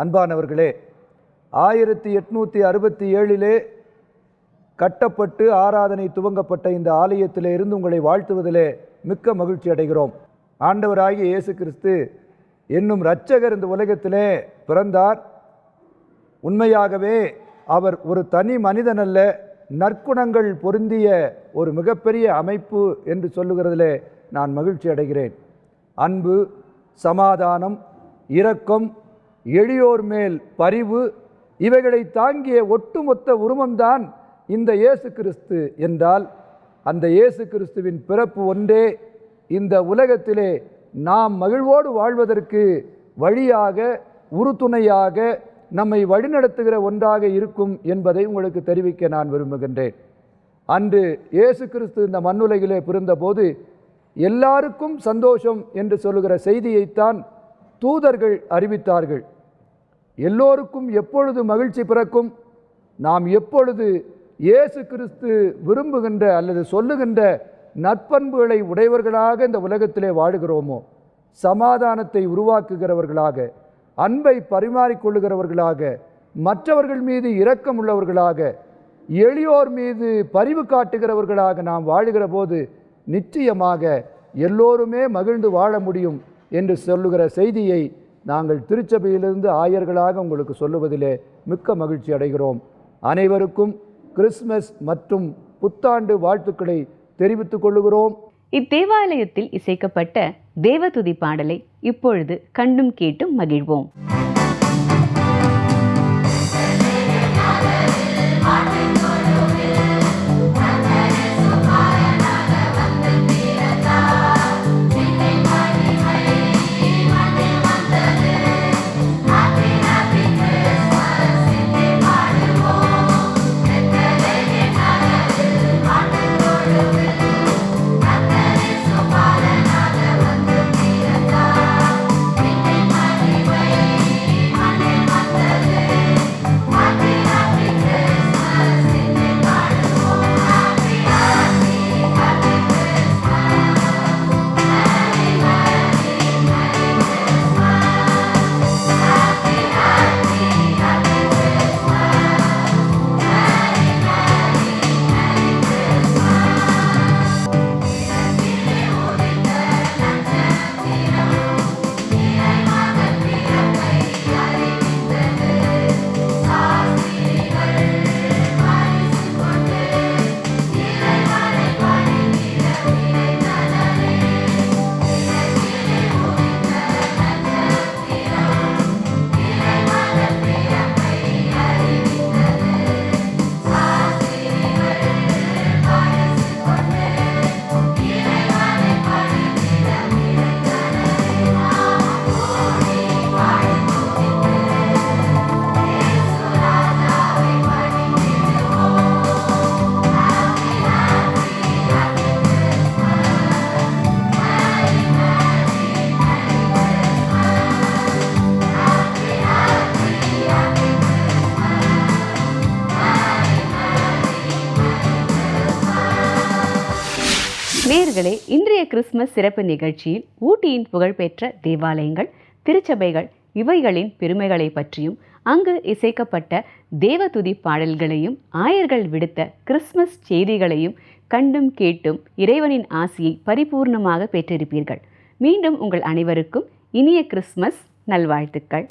அன்பானவர்களே, 1867 கட்டப்பட்டு ஆராதனை துவங்கப்பட்ட இந்த ஆலயத்திலே இருந்து உங்களை வாழ்த்துவதிலே மிக்க மகிழ்ச்சி அடைகிறோம். ஆண்டவராகிய இயேசு கிறிஸ்து என்னும் இரட்சகர் இந்த உலகத்திலே பிறந்தார். உண்மையாகவே அவர் ஒரு தனி மனிதன் அல்ல, நற்குணங்கள் பொருந்திய ஒரு மிகப்பெரிய அமைப்பு என்று சொல்லுகிறதிலே நான் மகிழ்ச்சி அடைகிறேன். அன்பு, சமாதானம், இரக்கம், எளியோர் மேல் பரிவு, இவைகளை தாங்கிய ஒட்டுமொத்த உருவம்தான் இந்த இயேசு கிறிஸ்து என்றால், அந்த இயேசு கிறிஸ்துவின் பிறப்பு ஒன்றே இந்த உலகத்திலே நாம் மகிழ்வோடு வாழ்வதற்கு வழியாக, உறுதுணையாக, நம்மை வழிநடத்துகிற ஒன்றாக இருக்கும் என்பதை உங்களுக்கு தெரிவிக்க நான் விரும்புகின்றேன். அன்று இயேசு கிறிஸ்து இந்த மண்ணுலகிலே பிறந்தபோது எல்லாருக்கும் சந்தோஷம் என்று சொல்லுகிற செய்தியைத்தான் தூதர்கள் அறிவித்தார்கள். எல்லோருக்கும் எப்பொழுது மகிழ்ச்சி பிறக்கும்? நாம் எப்பொழுது இயேசு கிறிஸ்து விரும்புகின்ற அல்லது சொல்லுகின்ற நற்பண்புகளை உடையவர்களாக இந்த உலகத்திலே வாழுகிறோமோ, சமாதானத்தை உருவாக்குகிறவர்களாக, அன்பை பரிமாறிக்கொள்ளுகிறவர்களாக, மற்றவர்கள் மீது இரக்கம் உள்ளவர்களாக, எளியோர் மீது பரிவு காட்டுகிறவர்களாக நாம் வாழுகிற போது நிச்சயமாக எல்லோருமே மகிழ்ந்து வாழ முடியும் என்று சொல்லுகிற செய்தியை நாங்கள் திருச்சபையிலிருந்து ஆயர்களாக உங்களுக்கு சொல்லுவதிலே மிக்க மகிழ்ச்சி அடைகிறோம். அனைவருக்கும் கிறிஸ்மஸ் மற்றும் புத்தாண்டு வாழ்த்துக்களை தெரிவித்துக் கொள்ளுகிறோம். இத்தேவாலயத்தில் இசைக்கப்பட்ட தேவதுதி பாடலை இப்பொழுது கண்டும் கேட்டும் மகிழ்வோம். நேயர்களே, இன்றைய கிறிஸ்துமஸ் சிறப்பு நிகழ்ச்சியில் ஊட்டியின் புகழ்பெற்ற தேவாலயங்கள், திருச்சபைகள் இவைகளின் பெருமைகளை பற்றியும், அங்கு இசைக்கப்பட்ட தேவதுதி பாடல்களையும், ஆயர்கள் விடுத்த கிறிஸ்துமஸ் செய்திகளையும் கண்டும் கேட்டும் இறைவனின் ஆசியை பரிபூர்ணமாக பெற்றிருப்பீர்கள். மீண்டும் உங்கள் அனைவருக்கும் இனிய கிறிஸ்துமஸ் நல்வாழ்த்துக்கள்.